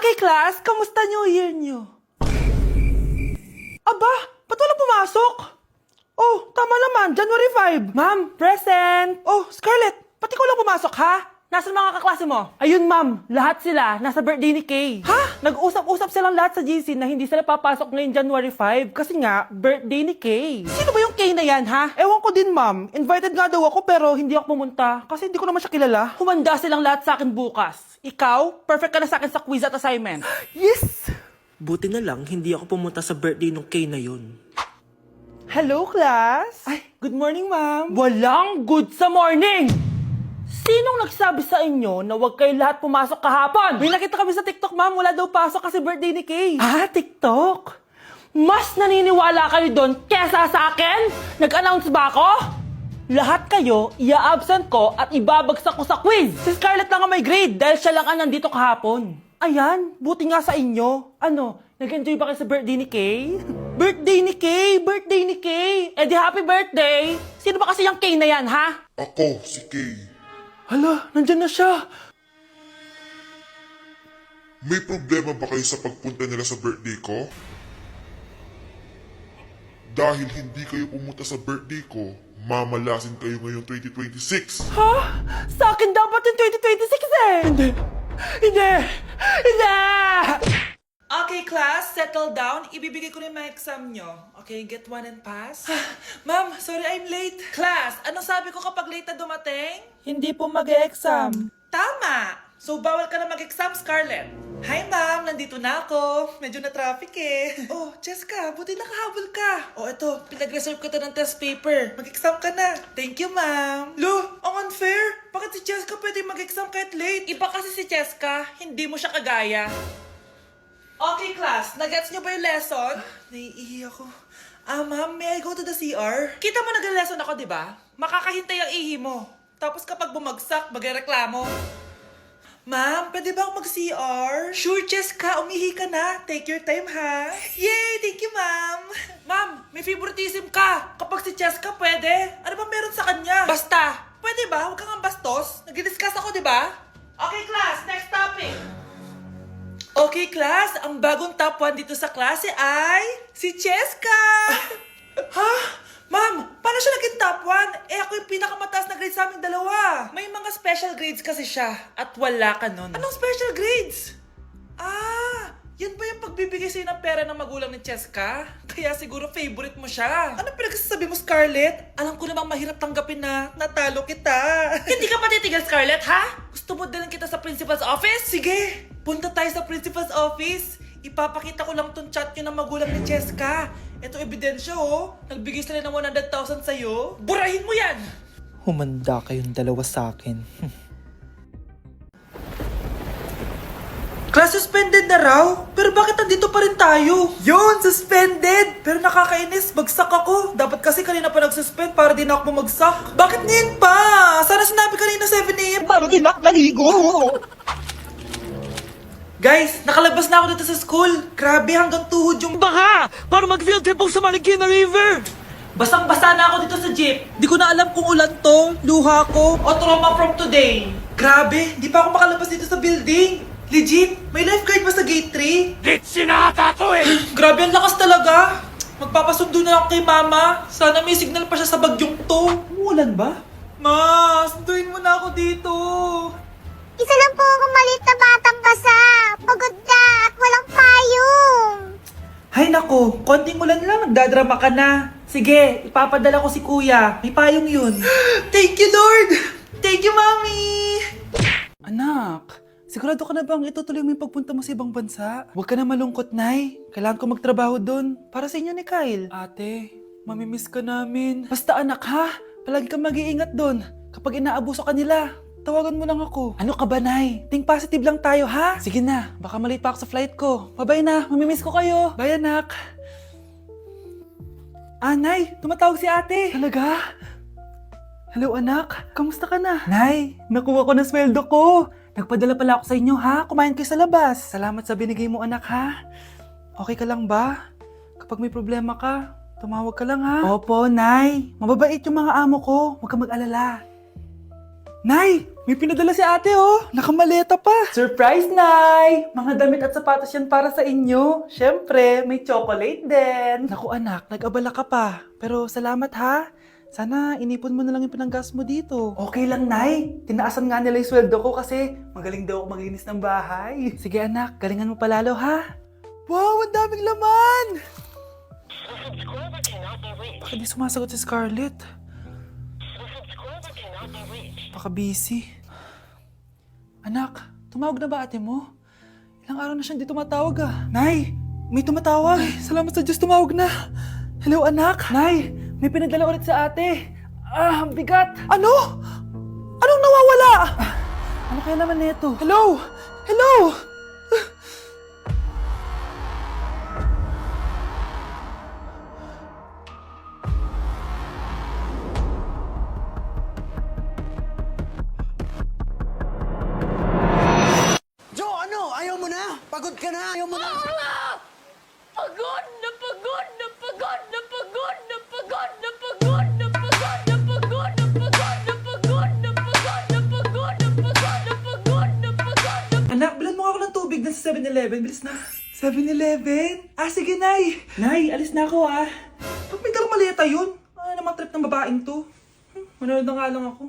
Okay, class, kamusta New Year nyo? Aba, ba't wala pumasok? Oh, tama naman, January 5. Ma'am, present. Oh, Scarlett, ba't ikaw lang pumasok, ha? Nasaan mga kaklase mo? Ayun, ma'am, lahat sila nasa birthday ni Kay. Ha? Nag-usap-usap silang lahat sa GC na hindi sila papasok ngayong January 5 kasi nga, birthday ni Kay. Sino ba yung Kay na yan, ha? Ewan ko din, ma'am. Invited nga daw ako pero hindi ako pumunta kasi hindi ko naman siya kilala. Humanda silang lahat sa akin bukas. Ikaw, perfect ka na sa akin sa quiz at assignment. Yes! Buti na lang, hindi ako pumunta sa birthday nung Kay na yun. Hello, class? Ay, good morning, ma'am. Walang good sa morning! Sinong nagsabi sa inyo na huwag kayo lahat pumasok kahapon? May nakita kami sa TikTok, ma'am. Wala daw pasok kasi birthday ni Kay. Ah, TikTok? Mas naniniwala kayo doon kesa sa akin? Nag-announce ba ako? Lahat kayo, ia-absent ko at ibabagsak ko sa quiz. Si Scarlett lang ang may grade dahil siya lang ang nandito kahapon. Ayan, buti nga sa inyo. Ano, nag-enjoy ba kayo sa birthday ni Kay? Birthday ni Kay! Birthday ni Kay! Eh di happy birthday! Sino ba kasi yung Kay na yan, ha? Ako, si Kay. Hala, nandyan na siya. May problema ba kayo sa pagpunta nila sa birthday ko? Dahil hindi kayo pumunta sa birthday ko, mamalasin kayo ngayong 2026. Ha? Sa akin dapat yung 2026 eh! Hindi! Hindi! Hindi! Okay, class, settle down. Ibibigay ko na yung mga exam nyo. Okay, get one and pass. Ma'am, sorry I'm late. Class, anong sabi ko kapag late na dumating? Hindi po mag-e-exam. Tama! So, bawal ka na mag-exam, Scarlett. Hi, ma'am. Nandito na ako. Medyo na-traffic eh. Oh, Jessica, buti nakahabol ka. Oh, eto, pinag-reserve ko to ng test paper. Mag-exam ka na. Thank you, ma'am. Lo, ang unfair. Bakit si Jessica pwede mag-exam kahit late? Iba kasi si Jessica, hindi mo siya kagaya. Okay, class. Nagets niyo ba yung lesson? Naiihi ako. Ma'am, may I go to the CR? Kita mo nag-lesson ako, di ba? Makakahintay ang ihi mo. Tapos kapag bumagsak, magreklamo. Ma'am, pwede ba ako mag-CR? Sure, Jessica. Umihi ka na. Take your time, ha? Yay! Thank you, ma'am. Ma'am, may favoritism ka. Kapag si Jessica, pwede. Ano ba meron sa kanya? Basta. Pwede ba? Huwag kang bastos. Nag-discuss ako, di ba? Okay, class. Next topic. Okay, class. Ang bagong top 1 dito sa klase ay si Cheska! Ha? Ma'am, paano siya naging top 1? Eh, ako yung pinakamataas na grade sa aming dalawa. May mga special grades kasi siya at wala ka nun. Anong special grades? Yan ba yung pagbibigay sa'yo ng pera ng magulang ni Cheska? Kaya siguro favorite mo siya. Ano pinagsasabi mo, Scarlett? Alam ko namang mahirap tanggapin na natalo kita. Hindi ka pa titigil, Scarlett, ha? Gusto mo dalhin kita sa principal's office? Sige, punta tayo sa principal's office. Ipapakita ko lang tong chat nyo ng magulang ni Cheska. Ito ebidensya, oh. Nagbigay sila ng 100,000 sa'yo. Burahin mo yan! Humanda kayong dalawa sa akin. Class suspended na raw? Pero bakit nandito pa rin tayo? Yun, suspended! Pero nakakainis, bagsak ako. Dapat kasi kanina pa nag-suspend para di na ako bumagsak. Bakit ngayon pa? Sana sinabi kanina 7 a.m. Para din ako naligo! Guys, nakalabas na ako dito sa school. Grabe, hanggang tuhod yung Baka! Para mag-field trip ako sa Marikina River! basang-basa na ako dito sa jeep. Di ko na alam kung ulan to, luha ko, o trauma from today. Grabe, di pa ako makalabas dito sa building. Legit, may lifeguard ba sa gate 3? Dit sinata to eh! Grabe, ang lakas talaga. Magpapasundo na ako kay mama. Sana may signal pa siya sa bagyong to. Umulan ba? Ma, sunduin mo na ako dito. Isa lang po akong maliit na batang basa. Pagod na at walang payong. Hay nako, konting ulan lang, nagdadrama ka na. Sige, ipapadala ko si kuya. May payong yun. Thank you, Lord! Thank you, Mami! Anak, sigurado ka na bang itutuloy mo yung pagpunta mo sa ibang bansa? Huwag ka na malungkot, Nay. Kailangan ko magtrabaho doon. Para sa inyo ni Kyle. Ate, mamimiss ka namin. Basta anak, ha? Palagi kang mag-iingat doon. Kapag inaabuso ka nila, tawagan mo lang ako. Ano ka ba, Nay? Think positive lang tayo, ha? Sige na, baka malate pa ako sa flight ko. Bye-bye na, mamimiss ko kayo. Bye, anak. Nay, tumatawag si ate. Talaga? Hello, anak. Kamusta ka na? Nay, nakuha ko na sweldo ko. Nagpadala pala ako sa inyo, ha? Kumain kayo sa labas. Salamat sa binigay mo, anak, ha? Okay ka lang ba? Kapag may problema ka, tumawag ka lang, ha? Opo, Nay. Mababait yung mga amo ko. Huwag ka mag-alala. Nay, May pinadala si ate oh. Nakamaleta pa. Surprise, Nay! Mga damit at sapatos yan para sa inyo. Siyempre, may chocolate din. Naku anak, nag-abala ka pa. Pero salamat ha. Sana inipon mo na lang yung pinanggas mo dito. Okay lang, Nay. Tinaasan nga nila yung sweldo ko kasi magaling daw ako maglinis ng bahay. Sige anak, galingan mo palalo ha. Wow, ang daming laman! Bakit di sumasagot si Scarlett? Baka busy. Anak, tumawag na ba ate mo? Ilang araw na siyang di tumatawag ah. Nay, may tumatawag. Salamat sa Diyos, tumawag na. Hello anak. Nay, may pinadala ulit sa ate. Ang bigat. Ano? Anong nawawala? Ano kaya naman nito? Hello? Hello? Joe, ano? Ayaw mo na? Pagod ka na? Ayaw mo na? Pagod na pagod na pagod na pagod na pagod na pagod na pagod na pagod na pagod na pagod na pagod na pagod na pagod na pagod na pagod na. Anak, bilan mo ako ng tubig na sa 7-Eleven. Bilis na. 7-Eleven? Ah, sige, Nay. Nay, alis na ako, ah. Ba't may dalang maleta yun? Ano namang trip ng babaeng to? Manonood na nga lang ako.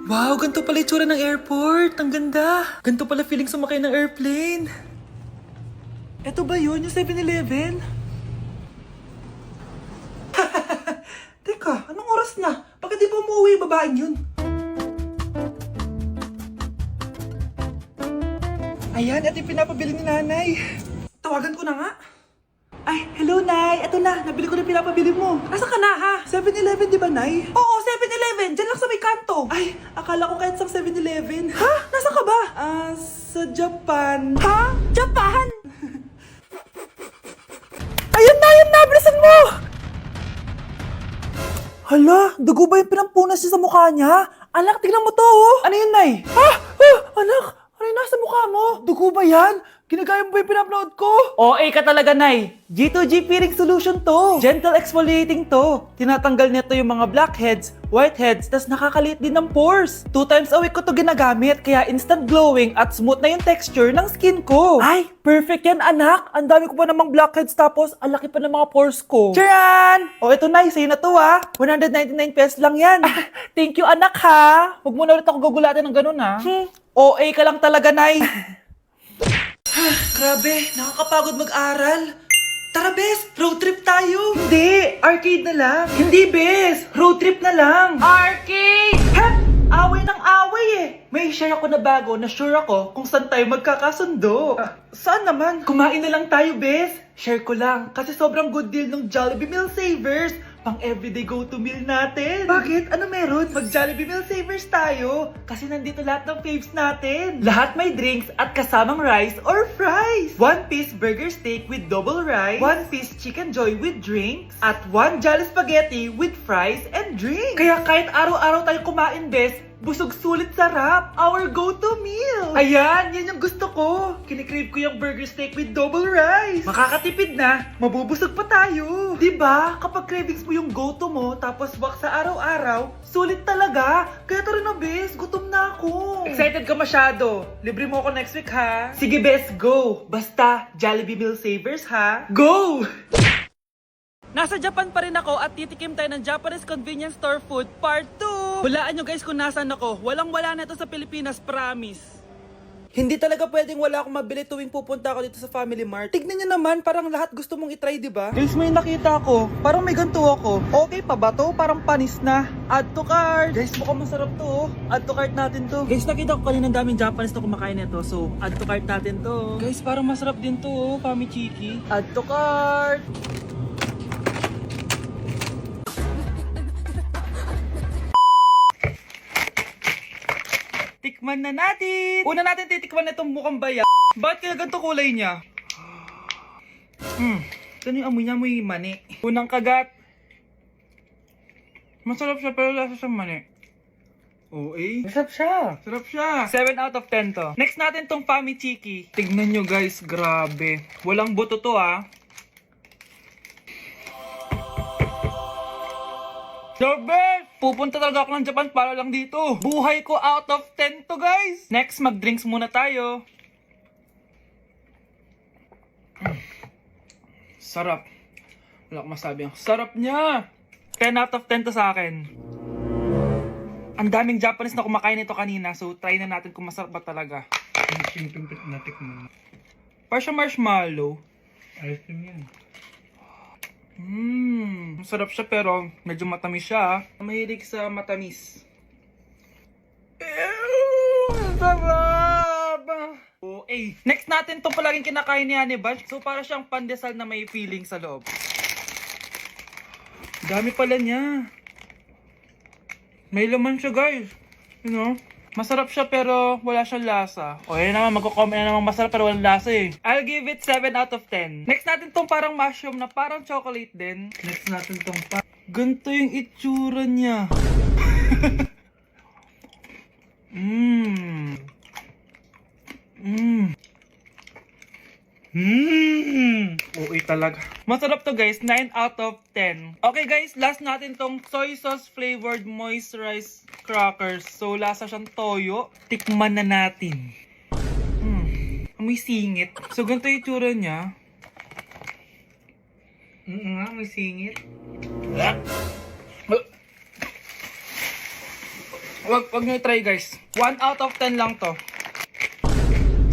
Wow, ganito pala itsura ng airport. Ang ganda. Ganito pala feeling sumakay ng airplane. Eto ba yun, yung 7-Eleven? Teka, anong oras na? Bakit di pa umuwi yung babaeng yun? Ayan, ito yung pinapabili ni nanay. Tawagan ko na nga. Ay, hello, Nay. Eto na, nabili ko na pinapabili mo. Asa ka na, ha? 7-Eleven, di ba, Nay? Oo, 7-Eleven. Diyan lang sa may kanto. Ay, akala ko kahit sa 7-Eleven. Ha? Nasa ka ba? Sa Japan. Ha? Japan? Ayun na, bilisan mo! Hala, dugo ba yung pinampunas niya sa mukha niya? Anak, tignan mo to, oh. Ano yun, Nay? Ha? Anak, ano yung nasa mukha mo? Dugo ba yan? Ginagaya mo ba yung pinupload ko? OA ka talaga, Nay. G2G Peeling Solution to. Gentle exfoliating to. Tinatanggal nito yung mga blackheads, whiteheads, tas nakakaliit din ng pores. 2 times a week ko to ginagamit, kaya instant glowing at smooth na yung texture ng skin ko. Ay, perfect yan, anak. Ang dami ko pa namang blackheads tapos ang laki pa ng mga pores ko. Charan! O, ito na, sa'yo na to ha. 199 pesos lang yan. Thank you, anak ha. Huwag mo na ulit ako gugulatin ng ganun ha. OA ka lang talaga, Nay. Grabe, nakakapagod mag-aral. Tara, Bes, road trip tayo. Hindi, arcade na lang. Hindi, Bes, road trip na lang. Arcade! Hep! Away ng away eh. May share ako na bago na sure ako kung saan tayo magkakasundo. Saan naman? Kumain na lang tayo, Bes. Share ko lang kasi sobrang good deal ng Jollibee Meal Savers. Pang everyday go-to meal natin. Bakit? Ano meron? Mag-Jollibee Meal Savers tayo. Kasi nandito lahat ng faves natin. Lahat may drinks at kasamang rice or fries. 1-piece burger steak with double rice. 1-piece chicken joy with drinks. At 1 Jolly Spaghetti with fries and drinks. Kaya kahit araw-araw tayo kumain, Bes, busog sulit sarap. Our go-to meal. Ayan, yan yung gusto ko. Kinikrave ko yung burger steak with double rice. Makakatipid na, mabubusog pa tayo. Diba? Kapag cravings mo yung go-to mo, tapos wak sa araw-araw, sulit talaga. Kaya tara na, Bes, gutom na ako. Excited ka masyado. Libre mo ako next week, ha? Sige, Bes, go. Basta, Jollibee Meal Savers, ha? Go! Nasa Japan pa rin ako at titikim tayo ng Japanese convenience store food part 2. Hulaan nyo guys kung nasaan ako. Walang-wala na ito sa Pilipinas, promise. Hindi talaga pwedeng wala akong mabili tuwing pupunta ako dito sa Family Mart. Tignan nyo naman, parang lahat gusto mong itry, di ba? Guys, may nakita ko. Parang may ganito ako. Okay pa ba to? Parang panis na. Add to cart. Guys, mukhang masarap to, oh. Add to cart natin to. Guys, nakita ko kanina daming Japanese na kumakain nito. So, add to cart natin to. Guys, parang masarap din to, oh. Famichiki. Add to cart. Tikman na natin! Una natin titikman na itong mukhang baya. Bakit kaya ganito kulay niya? Ito yung amoy niya, amoy mani. Unang kagat. Masarap siya pero lasa sa mani. Okay. Masarap siya. Sarap siya. 7 out of 10 to. Next natin tong Famichiki. Tignan nyo guys, grabe. Walang buto to ah. The best! Pupunta talaga ako ng Japan para lang dito. Buhay ko out of 10 to, guys. Next, mag-drinks muna tayo. Sarap. Wala akong masabi. Ang sarap niya. 10 out of 10 to sa akin. Ang daming Japanese na kumakain nito kanina, so try na natin kung masarap ba talaga. Para siya marshmallow. Ayos yan. Masarap siya pero medyo matamis siya. Mahilig sa matamis. Sarap! Okay. Next natin itong palaging kinakain ni Honey Bunch. So para siyang pandesal na may feeling sa loob. Dami pala niya. May laman siya, guys. You know? Masarap siya pero wala siyang lasa. O yun naman, magko-comment na naman masarap pero walang lasa eh. I'll give it 7 out of 10. Next natin tong parang mushroom na parang chocolate din. Next natin tong ganito yung itsura niya. Okay talaga. Masarap to, guys. 9 out of 10. Okay, guys. Last natin tong soy sauce flavored moisturized crackers. So, lasa siyang toyo. Tikman na natin. May singit. So, ganito yung itsura niya. May singit. Wag nyo try, guys. 1 out of 10 lang to.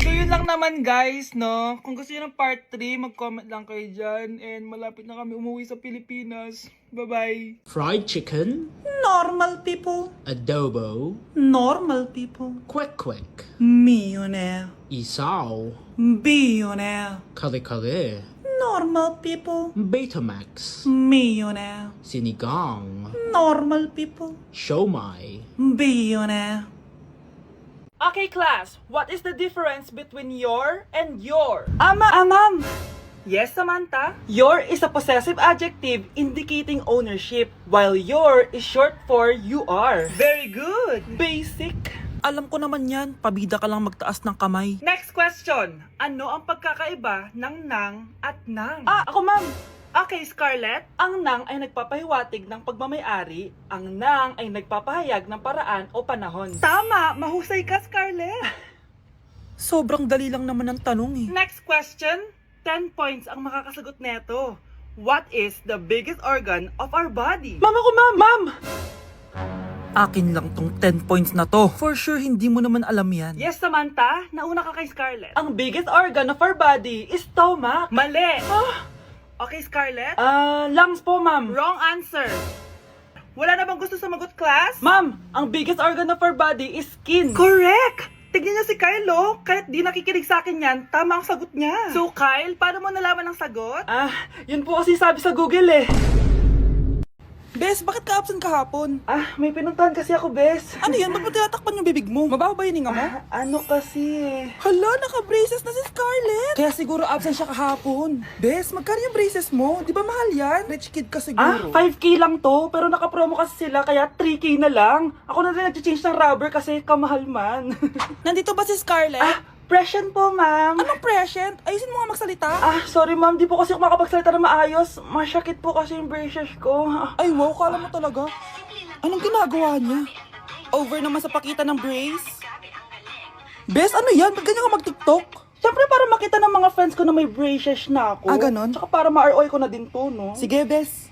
So yun lang naman, guys, no? Kung gusto nyo ng part 3, mag-comment lang kayo dyan. And malapit na kami umuwi sa Pilipinas. Bye-bye! Fried chicken, Normal people. adobo, Normal people. kwek-kwek, Millionaire. isaw, Billionaire. kare-kare, Normal people. Betamax, Millionaire. sinigang, Normal people. siomai. Billionaire. Okay, class. What is the difference between your and your? Ma'am. Yes, Samantha? Your is a possessive adjective indicating ownership, while your is short for you are. Very good. Basic. Alam ko naman yan, pabida ka lang magtaas ng kamay. Next question. Ano ang pagkakaiba ng nang at nang? Ako, ma'am. Okay, Scarlett. Ang nang ay nagpapahiwatig ng pagmamayari. Ang nang ay nagpapahayag ng paraan o panahon. Tama! Mahusay ka, Scarlett! Sobrang dali lang naman ang tanong eh. Next question. 10 points ang makakasagot neto. What is the biggest organ of our body? Mama ko, ma'am! Akin lang tong 10 points na to. For sure, hindi mo naman alam yan. Yes, Samantha. Nauna ka kay Scarlett. Ang biggest organ of our body is stomach. Mali! Okay, Scarlett? Lungs po, ma'am. Wrong answer. Wala na bang gusto sumagot, class? Ma'am, ang biggest organ of our body is skin. Correct! Tignan niyo si Kyle, oh. Kahit di nakikinig sa akin yan, tama ang sagot niya. So, Kyle, paano mo nalaman ang sagot? Yun po kasi sabi sa Google eh. Bes, bakit ka absent kahapon? May pinuntahan kasi ako, Bes. Ano yan? Ba't mo tinatakpan yung bibig mo? Mabaho ba yung hinga mo? Ano kasi? Hala, naka-braces na si Scarlett! Kaya siguro absent siya kahapon. Bes, magkano yung braces mo? Di ba mahal yan? Rich kid ka siguro. 5K lang to, pero naka-promo kasi sila, kaya 3K na lang. Ako na rin nag-change ng rubber kasi kamahal man. Nandito ba si Scarlett? Present po, ma'am. Anong present? Ayusin mo nga magsalita. Sorry ma'am, di po kasi ako makapagsalita na maayos. Masyakit po kasi yung braces ko. Ay wow, kala mo talaga. Anong ginagawa niya? Over naman sa pakita ng brace? Bes, ano yan? Ba't ganyan ka mag-tiktok? Siyempre para makita ng mga friends ko na may braces na ako. Ganon? Tsaka para ma-ROI ko na din to, no? Sige, Bes.